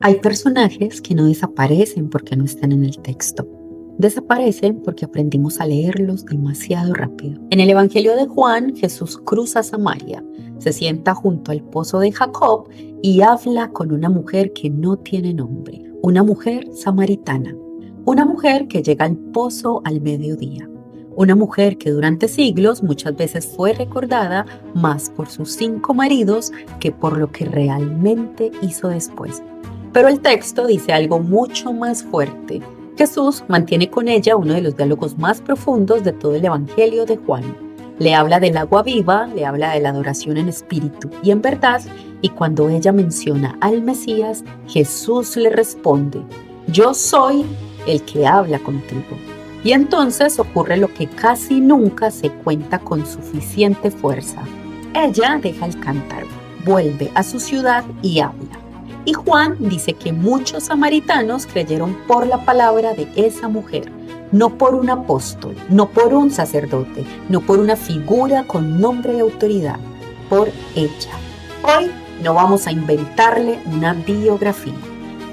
Hay personajes que no desaparecen porque no están en el texto. Desaparecen porque aprendimos a leerlos demasiado rápido. En el Evangelio de Juan, Jesús cruza Samaria, se sienta junto al pozo de Jacob y habla con una mujer que no tiene nombre, una mujer samaritana, una mujer que llega al pozo al mediodía, una mujer que durante siglos muchas veces fue recordada más por sus 5 maridos que por lo que realmente hizo después. Pero el texto dice algo mucho más fuerte. Jesús mantiene con ella uno de los diálogos más profundos de todo el Evangelio de Juan. Le habla del agua viva, le habla de la adoración en espíritu y en verdad, y cuando ella menciona al Mesías, Jesús le responde: yo soy el que habla contigo. Y entonces ocurre lo que casi nunca se cuenta con suficiente fuerza. Ella deja el cántaro, vuelve a su ciudad y habla. Y Juan dice que muchos samaritanos creyeron por la palabra de esa mujer, no por un apóstol, no por un sacerdote, no por una figura con nombre y autoridad, por ella. Hoy no vamos a inventarle una biografía.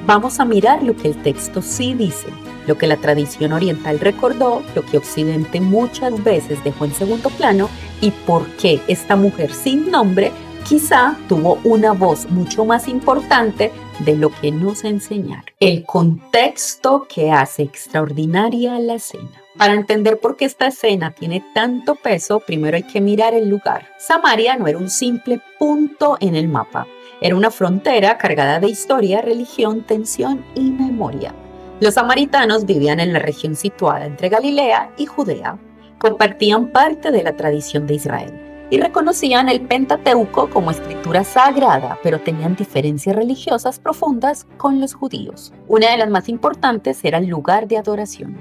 Vamos a mirar lo que el texto sí dice, lo que la tradición oriental recordó, lo que Occidente muchas veces dejó en segundo plano y por qué esta mujer sin nombre quizá tuvo una voz mucho más importante de lo que nos enseñaron. El contexto que hace extraordinaria la escena. Para entender por qué esta escena tiene tanto peso, primero hay que mirar el lugar. Samaria no era un simple punto en el mapa. Era una frontera cargada de historia, religión, tensión y memoria. Los samaritanos vivían en la región situada entre Galilea y Judea. Compartían parte de la tradición de Israel y reconocían el Pentateuco como escritura sagrada, pero tenían diferencias religiosas profundas con los judíos. Una de las más importantes era el lugar de adoración.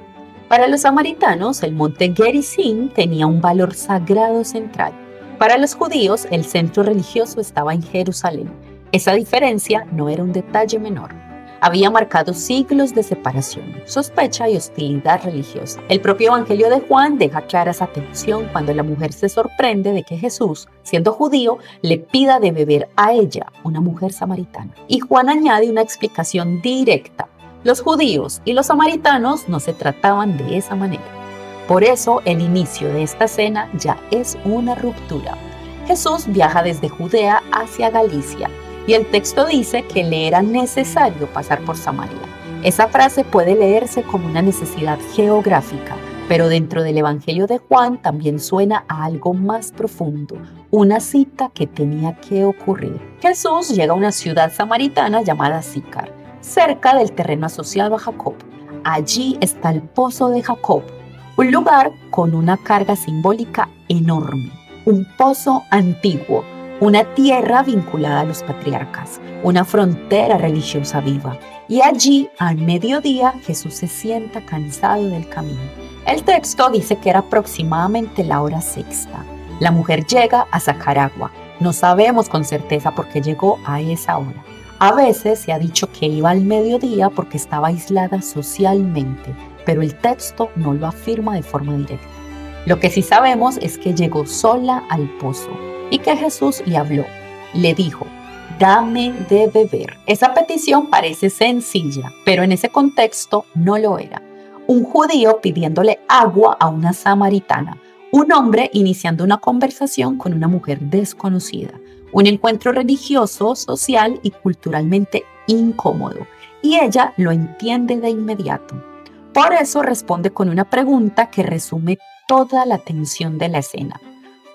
Para los samaritanos, el monte Gerizim tenía un valor sagrado central. Para los judíos, el centro religioso estaba en Jerusalén. Esa diferencia no era un detalle menor. Había marcado siglos de separación, sospecha y hostilidad religiosa. El propio Evangelio de Juan deja clara esa tensión cuando la mujer se sorprende de que Jesús, siendo judío, le pida de beber a ella, una mujer samaritana. Y Juan añade una explicación directa. Los judíos y los samaritanos no se trataban de esa manera. Por eso, el inicio de esta escena ya es una ruptura. Jesús viaja desde Judea hacia Galicia, y el texto dice que le era necesario pasar por Samaria. Esa frase puede leerse como una necesidad geográfica, pero dentro del Evangelio de Juan también suena a algo más profundo, una cita que tenía que ocurrir. Jesús llega a una ciudad samaritana llamada Sícar, cerca del terreno asociado a Jacob. Allí está el pozo de Jacob, un lugar con una carga simbólica enorme, un pozo antiguo, una tierra vinculada a los patriarcas, una frontera religiosa viva. Y allí, al mediodía, Jesús se sienta cansado del camino. El texto dice que era aproximadamente la hora sexta. La mujer llega a sacar agua. No sabemos con certeza por qué llegó a esa hora. A veces se ha dicho que iba al mediodía porque estaba aislada socialmente, pero el texto no lo afirma de forma directa. Lo que sí sabemos es que llegó sola al pozo y que Jesús le habló. Le dijo: dame de beber. Esa petición parece sencilla, pero en ese contexto no lo era. Un judío pidiéndole agua a una samaritana, un hombre iniciando una conversación con una mujer desconocida, un encuentro religioso, social y culturalmente incómodo, y ella lo entiende de inmediato. Por eso responde con una pregunta que resume toda la tensión de la escena.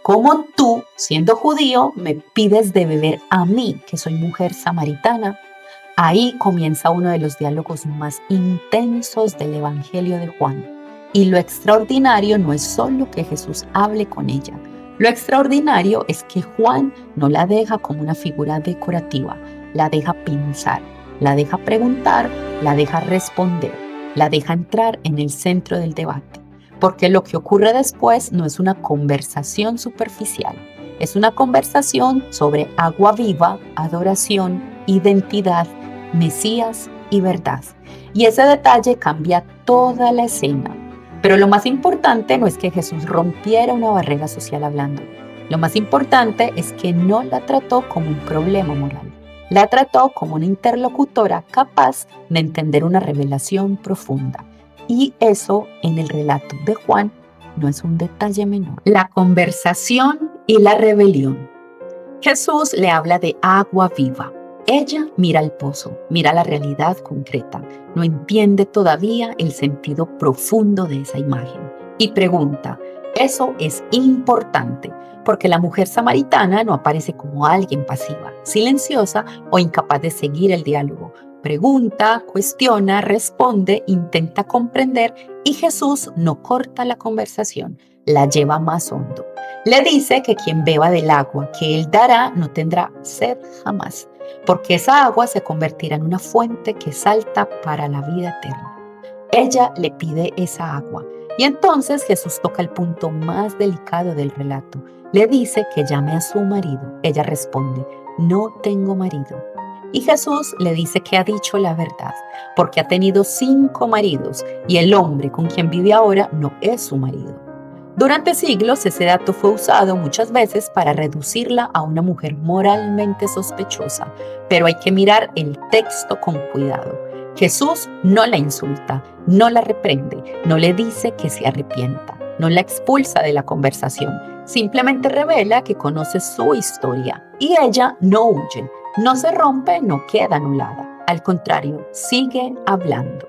¿Cómo tú, siendo judío, me pides de beber a mí, que soy mujer samaritana? Ahí comienza uno de los diálogos más intensos del Evangelio de Juan. Y lo extraordinario no es solo que Jesús hable con ella. Lo extraordinario es que Juan no la deja como una figura decorativa, la deja pensar, la deja preguntar, la deja responder, la deja entrar en el centro del debate. Porque lo que ocurre después no es una conversación superficial, es una conversación sobre agua viva, adoración, identidad, Mesías y verdad. Y ese detalle cambia toda la escena. Pero lo más importante no es que Jesús rompiera una barrera social hablando. Lo más importante es que no la trató como un problema moral. La trató como una interlocutora capaz de entender una revelación profunda. Y eso en el relato de Juan no es un detalle menor. La conversación y la rebelión. Jesús le habla de agua viva. Ella mira el pozo, mira la realidad concreta, no entiende todavía el sentido profundo de esa imagen y pregunta. Eso es importante porque la mujer samaritana no aparece como alguien pasiva, silenciosa o incapaz de seguir el diálogo. Pregunta, cuestiona, responde, intenta comprender y Jesús no corta la conversación, la lleva más hondo. Le dice que quien beba del agua que él dará no tendrá sed jamás, porque esa agua se convertirá en una fuente que salta para la vida eterna. Ella le pide esa agua y entonces Jesús toca el punto más delicado del relato. Le dice que llame a su marido. Ella responde, no tengo marido. Y Jesús le dice que ha dicho la verdad, porque ha tenido 5 maridos y el hombre con quien vive ahora no es su marido. Durante siglos ese dato fue usado muchas veces para reducirla a una mujer moralmente sospechosa, pero hay que mirar el texto con cuidado. Jesús no la insulta, no la reprende, no le dice que se arrepienta, no la expulsa de la conversación, simplemente revela que conoce su historia y ella no huye, no se rompe, no queda anulada, al contrario, sigue hablando.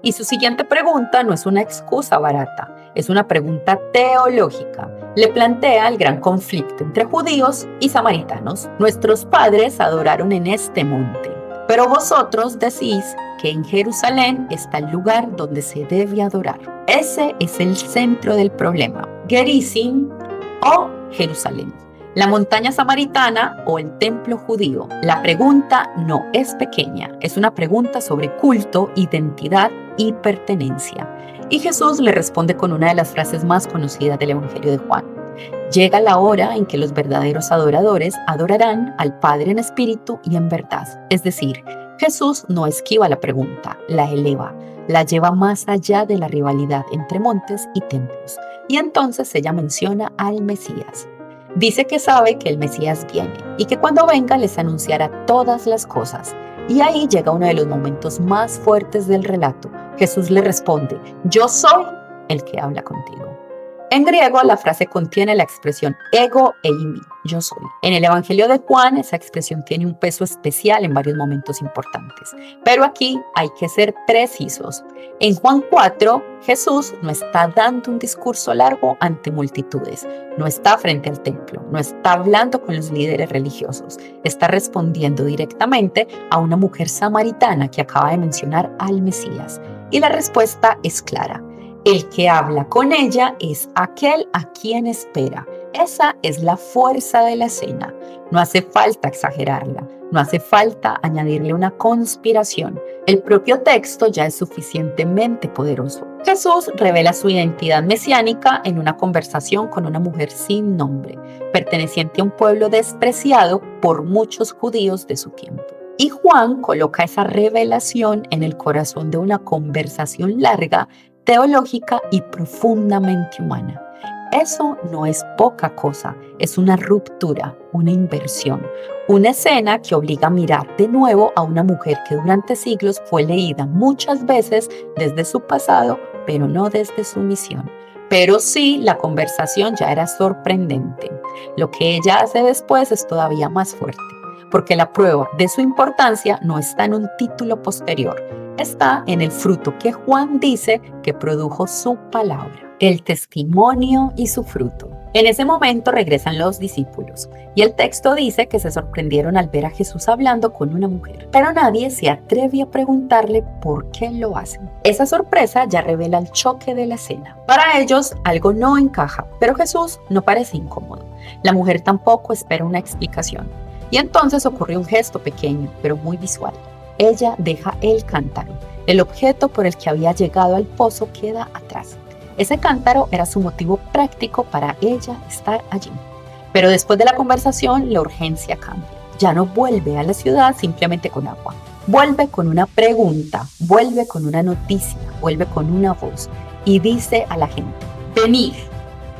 Y su siguiente pregunta no es una excusa barata, es una pregunta teológica. Le plantea el gran conflicto entre judíos y samaritanos. Nuestros padres adoraron en este monte, pero vosotros decís que en Jerusalén está el lugar donde se debe adorar. Ese es el centro del problema. Gerizim o Jerusalén, la montaña samaritana o el templo judío. La pregunta no es pequeña, es una pregunta sobre culto, identidad y pertenencia. Y Jesús le responde con una de las frases más conocidas del Evangelio de Juan. Llega la hora en que los verdaderos adoradores adorarán al Padre en espíritu y en verdad. Es decir, Jesús no esquiva la pregunta, la eleva, la lleva más allá de la rivalidad entre montes y templos. Y entonces ella menciona al Mesías. Dice que sabe que el Mesías viene y que cuando venga les anunciará todas las cosas. Y ahí llega uno de los momentos más fuertes del relato. Jesús le responde, yo soy el que habla contigo. En griego la frase contiene la expresión ego eimi, yo soy. En el Evangelio de Juan esa expresión tiene un peso especial en varios momentos importantes. Pero aquí hay que ser precisos. En Juan 4, Jesús no está dando un discurso largo ante multitudes, no está frente al templo, no está hablando con los líderes religiosos, está respondiendo directamente a una mujer samaritana que acaba de mencionar al Mesías. Y la respuesta es clara. El que habla con ella es aquel a quien espera. Esa es la fuerza de la escena. No hace falta exagerarla, no hace falta añadirle una conspiración. El propio texto ya es suficientemente poderoso. Jesús revela su identidad mesiánica en una conversación con una mujer sin nombre, perteneciente a un pueblo despreciado por muchos judíos de su tiempo. Y Juan coloca esa revelación en el corazón de una conversación larga, teológica y profundamente humana. Eso no es poca cosa, es una ruptura, una inversión, una escena que obliga a mirar de nuevo a una mujer que durante siglos fue leída muchas veces desde su pasado, pero no desde su misión. Pero sí, la conversación ya era sorprendente. Lo que ella hace después es todavía más fuerte, porque la prueba de su importancia no está en un título posterior, está en el fruto que Juan dice que produjo su palabra, el testimonio y su fruto. En ese momento regresan los discípulos y el texto dice que se sorprendieron al ver a Jesús hablando con una mujer, pero nadie se atreve a preguntarle por qué lo hacen. Esa sorpresa ya revela el choque de la escena. Para ellos algo no encaja, pero Jesús no parece incómodo. La mujer tampoco espera una explicación. Y entonces ocurre un gesto pequeño, pero muy visual. Ella deja el cántaro. El objeto por el que había llegado al pozo queda atrás. Ese cántaro era su motivo práctico para ella estar allí. Pero después de la conversación, la urgencia cambia. Ya no vuelve a la ciudad simplemente con agua. Vuelve con una pregunta, vuelve con una noticia, vuelve con una voz y dice a la gente, venid,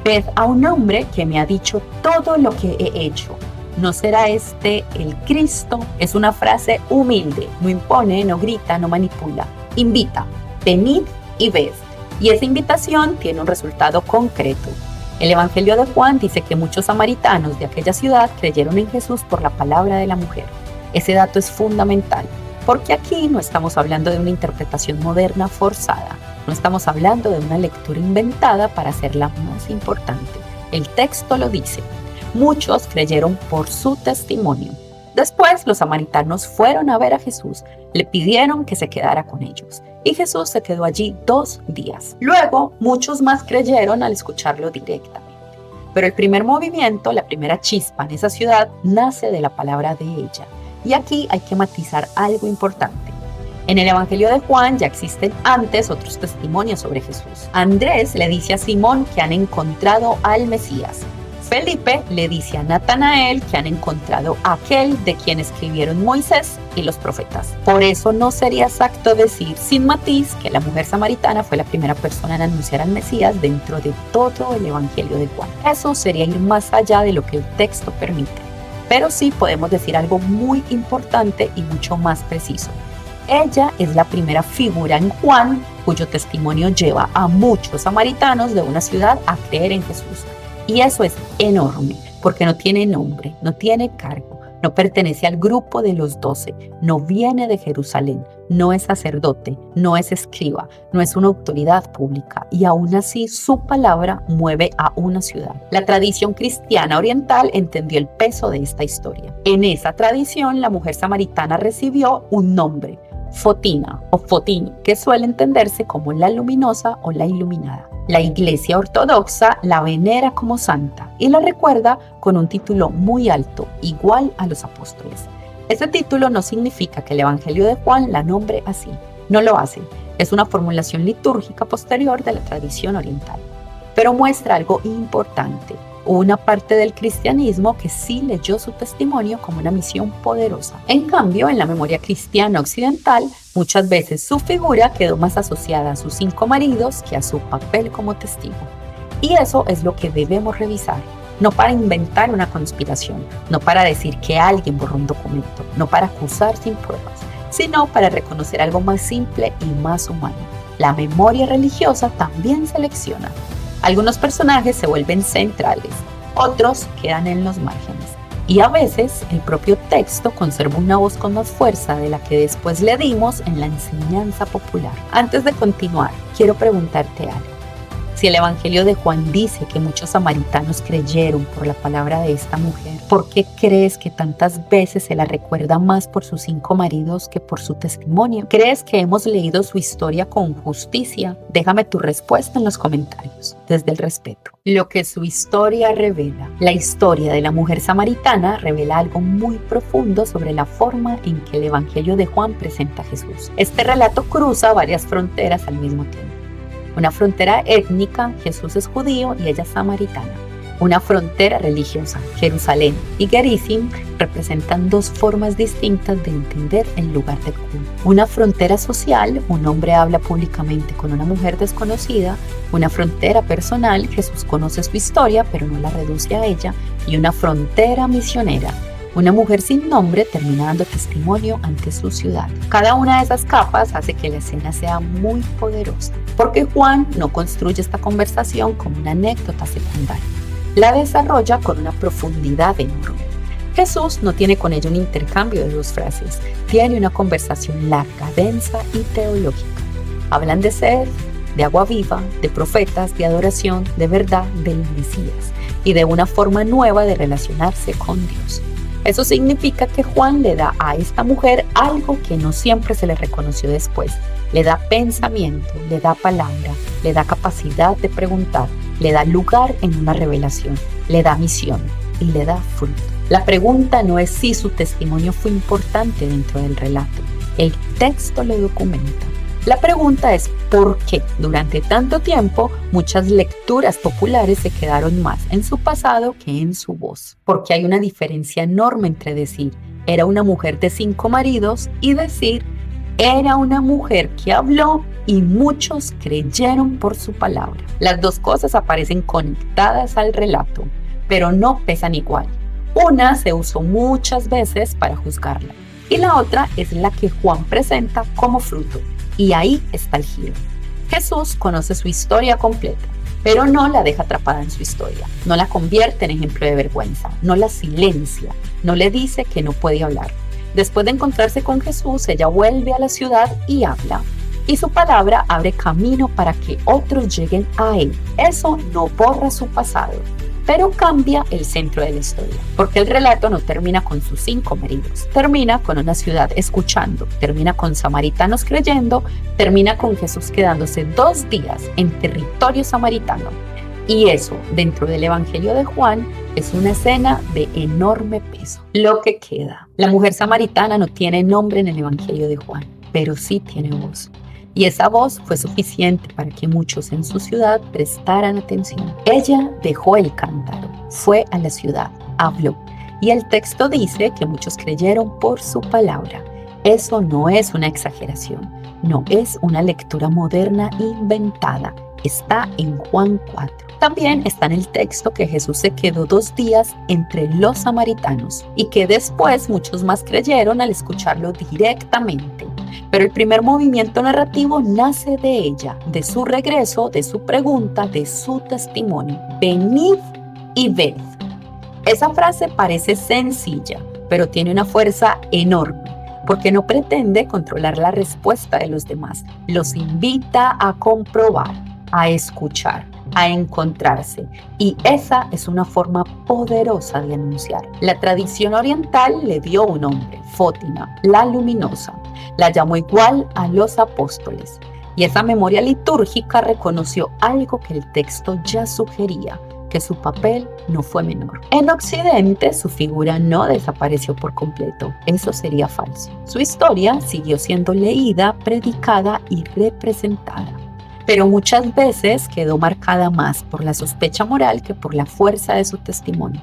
ved a un hombre que me ha dicho todo lo que he hecho. ¿no será este el Cristo? Es una frase humilde, no impone, no grita, no manipula. Invita, venid y ved. Y esa invitación tiene un resultado concreto. El Evangelio de Juan dice que muchos samaritanos de aquella ciudad creyeron en Jesús por la palabra de la mujer. Ese dato es fundamental, porque aquí no estamos hablando de una interpretación moderna forzada, no estamos hablando de una lectura inventada para hacerla más importante. El texto lo dice. Muchos creyeron por su testimonio. Después los samaritanos fueron a ver a Jesús, le pidieron que se quedara con ellos y Jesús se quedó allí 2 días. Luego muchos más creyeron al escucharlo directamente. Pero el primer movimiento, la primera chispa en esa ciudad, nace de la palabra de ella. Y aquí hay que matizar algo importante. En el Evangelio de Juan ya existen antes otros testimonios sobre Jesús. Andrés le dice a Simón que han encontrado al Mesías. Felipe le dice a Natanael que han encontrado a aquel de quien escribieron Moisés y los profetas. Por eso no sería exacto decir sin matiz que la mujer samaritana fue la primera persona en anunciar al Mesías dentro de todo el Evangelio de Juan. Eso sería ir más allá de lo que el texto permite. Pero sí podemos decir algo muy importante y mucho más preciso. Ella es la primera figura en Juan cuyo testimonio lleva a muchos samaritanos de una ciudad a creer en Jesús. Y eso es enorme, porque no tiene nombre, no tiene cargo, no pertenece al grupo de los 12, no viene de Jerusalén, no es sacerdote, no es escriba, no es una autoridad pública, y aún así su palabra mueve a una ciudad. La tradición cristiana oriental entendió el peso de esta historia. En esa tradición, la mujer samaritana recibió un nombre, Fotina o Fotini, que suele entenderse como la luminosa o la iluminada. La Iglesia Ortodoxa la venera como santa y la recuerda con un título muy alto, igual a los apóstoles. Ese título no significa que el Evangelio de Juan la nombre así, no lo hace, es una formulación litúrgica posterior de la tradición oriental. Pero muestra algo importante. Hubo una parte del cristianismo que sí leyó su testimonio como una misión poderosa. En cambio, en la memoria cristiana occidental, muchas veces su figura quedó más asociada a sus 5 maridos que a su papel como testigo. Y eso es lo que debemos revisar, no para inventar una conspiración, no para decir que alguien borró un documento, no para acusar sin pruebas, sino para reconocer algo más simple y más humano. La memoria religiosa también selecciona. Algunos personajes se vuelven centrales, otros quedan en los márgenes. Y a veces el propio texto conserva una voz con más fuerza de la que después le dimos en la enseñanza popular. Antes de continuar, quiero preguntarte algo. Si el Evangelio de Juan dice que muchos samaritanos creyeron por la palabra de esta mujer, ¿por qué crees que tantas veces se la recuerda más por sus 5 maridos que por su testimonio? ¿Crees que hemos leído su historia con justicia? Déjame tu respuesta en los comentarios, desde el respeto. Lo que su historia revela. La historia de la mujer samaritana revela algo muy profundo sobre la forma en que el Evangelio de Juan presenta a Jesús. Este relato cruza varias fronteras al mismo tiempo. Una frontera étnica, Jesús es judío y ella es samaritana. Una frontera religiosa, Jerusalén y Gerizim representan 2 formas distintas de entender el lugar del culto. Una frontera social, un hombre habla públicamente con una mujer desconocida. Una frontera personal, Jesús conoce su historia pero no la reduce a ella. Y una frontera misionera, una mujer sin nombre termina dando testimonio ante su ciudad. Cada una de esas capas hace que la escena sea muy poderosa, porque Juan no construye esta conversación como una anécdota secundaria. La desarrolla con una profundidad enorme. Jesús no tiene con ella un intercambio de 2 frases, tiene una conversación larga, densa y teológica. Hablan de sed, de agua viva, de profetas, de adoración, de verdad, del Mesías y de una forma nueva de relacionarse con Dios. Eso significa que Juan le da a esta mujer algo que no siempre se le reconoció después. Le da pensamiento, le da palabra, le da capacidad de preguntar, le da lugar en una revelación, le da misión y le da fruto. La pregunta no es si su testimonio fue importante dentro del relato. El texto lo documenta. La pregunta es por qué durante tanto tiempo muchas lecturas populares se quedaron más en su pasado que en su voz. Porque hay una diferencia enorme entre decir era una mujer de 5 maridos y decir era una mujer que habló y muchos creyeron por su palabra. Las 2 cosas aparecen conectadas al relato, pero no pesan igual. Una se usó muchas veces para juzgarla y la otra es la que Juan presenta como fruto. Y ahí está el giro. Jesús conoce su historia completa, pero no la deja atrapada en su historia, no la convierte en ejemplo de vergüenza, no la silencia, no le dice que no puede hablar. Después de encontrarse con Jesús, ella vuelve a la ciudad y habla. Y su palabra abre camino para que otros lleguen a él. Eso no borra su pasado, pero cambia el centro de la historia, porque el relato no termina con sus 5 maridos, termina con una ciudad escuchando, termina con samaritanos creyendo, termina con Jesús quedándose 2 días en territorio samaritano. Y eso, dentro del Evangelio de Juan, es una escena de enorme peso. Lo que queda. La mujer samaritana no tiene nombre en el Evangelio de Juan, pero sí tiene voz. Y esa voz fue suficiente para que muchos en su ciudad prestaran atención. Ella dejó el cántaro, fue a la ciudad, habló. Y el texto dice que muchos creyeron por su palabra. Eso no es una exageración, no es una lectura moderna inventada. Está en Juan 4. También está en el texto que Jesús se quedó 2 días entre los samaritanos y que después muchos más creyeron al escucharlo directamente. Pero el primer movimiento narrativo nace de ella, de su regreso, de su pregunta, de su testimonio. Venid y ved. Esa frase parece sencilla, pero tiene una fuerza enorme, porque no pretende controlar la respuesta de los demás. Los invita a comprobar, a escuchar, a encontrarse. Y esa es una forma poderosa de anunciar. La tradición oriental le dio un nombre, Fótina, la luminosa. La llamó igual a los apóstoles. Y esa memoria litúrgica reconoció algo que el texto ya sugería, que su papel no fue menor. En Occidente, su figura no desapareció por completo. Eso sería falso. Su historia siguió siendo leída, predicada y representada. Pero muchas veces quedó marcada más por la sospecha moral que por la fuerza de su testimonio.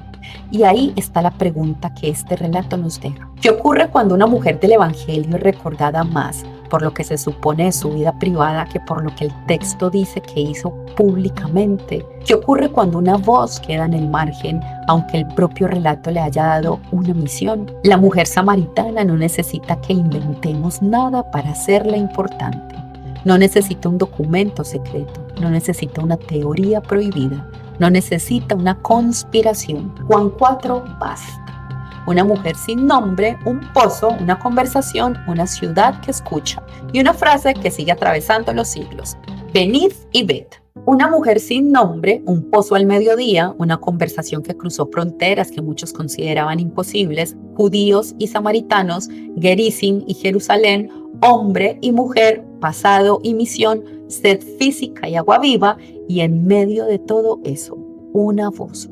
Y ahí está la pregunta que este relato nos deja. ¿Qué ocurre cuando una mujer del Evangelio es recordada más por lo que se supone de su vida privada que por lo que el texto dice que hizo públicamente? ¿Qué ocurre cuando una voz queda en el margen, aunque el propio relato le haya dado una misión? La mujer samaritana no necesita que inventemos nada para hacerla importante. No necesita un documento secreto, no necesita una teoría prohibida, no necesita una conspiración. Juan 4 basta. Una mujer sin nombre, un pozo, una conversación, una ciudad que escucha y una frase que sigue atravesando los siglos. Venid y ved. Una mujer sin nombre, un pozo al mediodía, una conversación que cruzó fronteras que muchos consideraban imposibles, judíos y samaritanos, Gerizim y Jerusalén, hombre y mujer, pasado y misión, sed física y agua viva, y en medio de todo eso, una voz.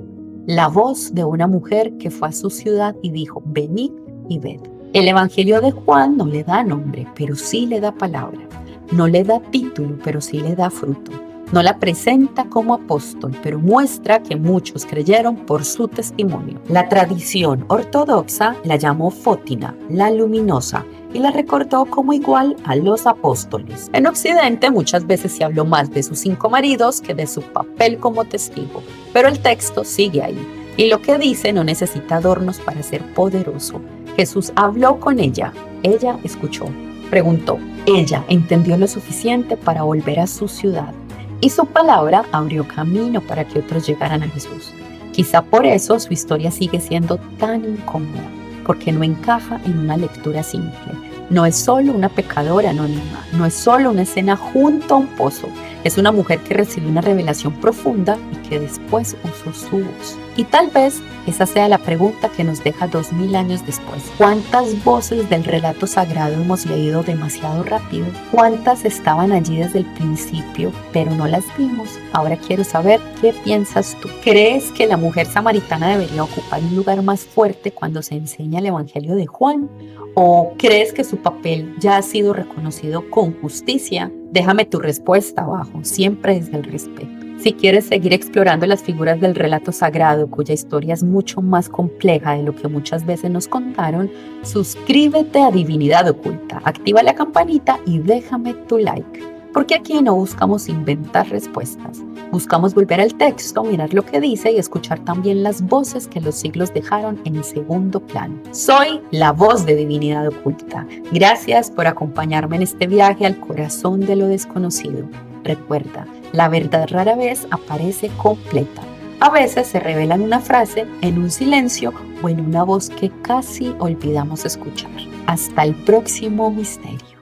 La voz de una mujer que fue a su ciudad y dijo, venid y ved. El Evangelio de Juan no le da nombre, pero sí le da palabra. No le da título, pero sí le da fruto. No la presenta como apóstol, pero muestra que muchos creyeron por su testimonio. La tradición ortodoxa la llamó Fótina, la luminosa, y la recordó como igual a los apóstoles. En Occidente muchas veces se habló más de sus 5 maridos que de su papel como testigo, pero el texto sigue ahí. Y lo que dice no necesita adornos para ser poderoso. Jesús habló con ella escuchó, preguntó, ella entendió lo suficiente para volver a su ciudad. Y su palabra abrió camino para que otros llegaran a Jesús. Quizá por eso su historia sigue siendo tan incómoda, porque no encaja en una lectura simple. No es solo una pecadora anónima, no es solo una escena junto a un pozo. Es una mujer que recibió una revelación profunda y que después usó su voz. Y tal vez esa sea la pregunta que nos deja 2000 años después. ¿Cuántas voces del relato sagrado hemos leído demasiado rápido? ¿Cuántas estaban allí desde el principio, pero no las vimos? Ahora quiero saber qué piensas tú. ¿Crees que la mujer samaritana debería ocupar un lugar más fuerte cuando se enseña el Evangelio de Juan? ¿O crees que su papel ya ha sido reconocido con justicia? Déjame tu respuesta abajo, siempre desde el respeto. Si quieres seguir explorando las figuras del relato sagrado, cuya historia es mucho más compleja de lo que muchas veces nos contaron, suscríbete a Divinidad Oculta, activa la campanita y déjame tu like. Porque aquí no buscamos inventar respuestas, buscamos volver al texto, mirar lo que dice y escuchar también las voces que los siglos dejaron en el segundo plano. Soy la voz de Divinidad Oculta. Gracias por acompañarme en este viaje al corazón de lo desconocido. Recuerda, la verdad rara vez aparece completa. A veces se revela en una frase, en un silencio o en una voz que casi olvidamos escuchar. Hasta el próximo misterio.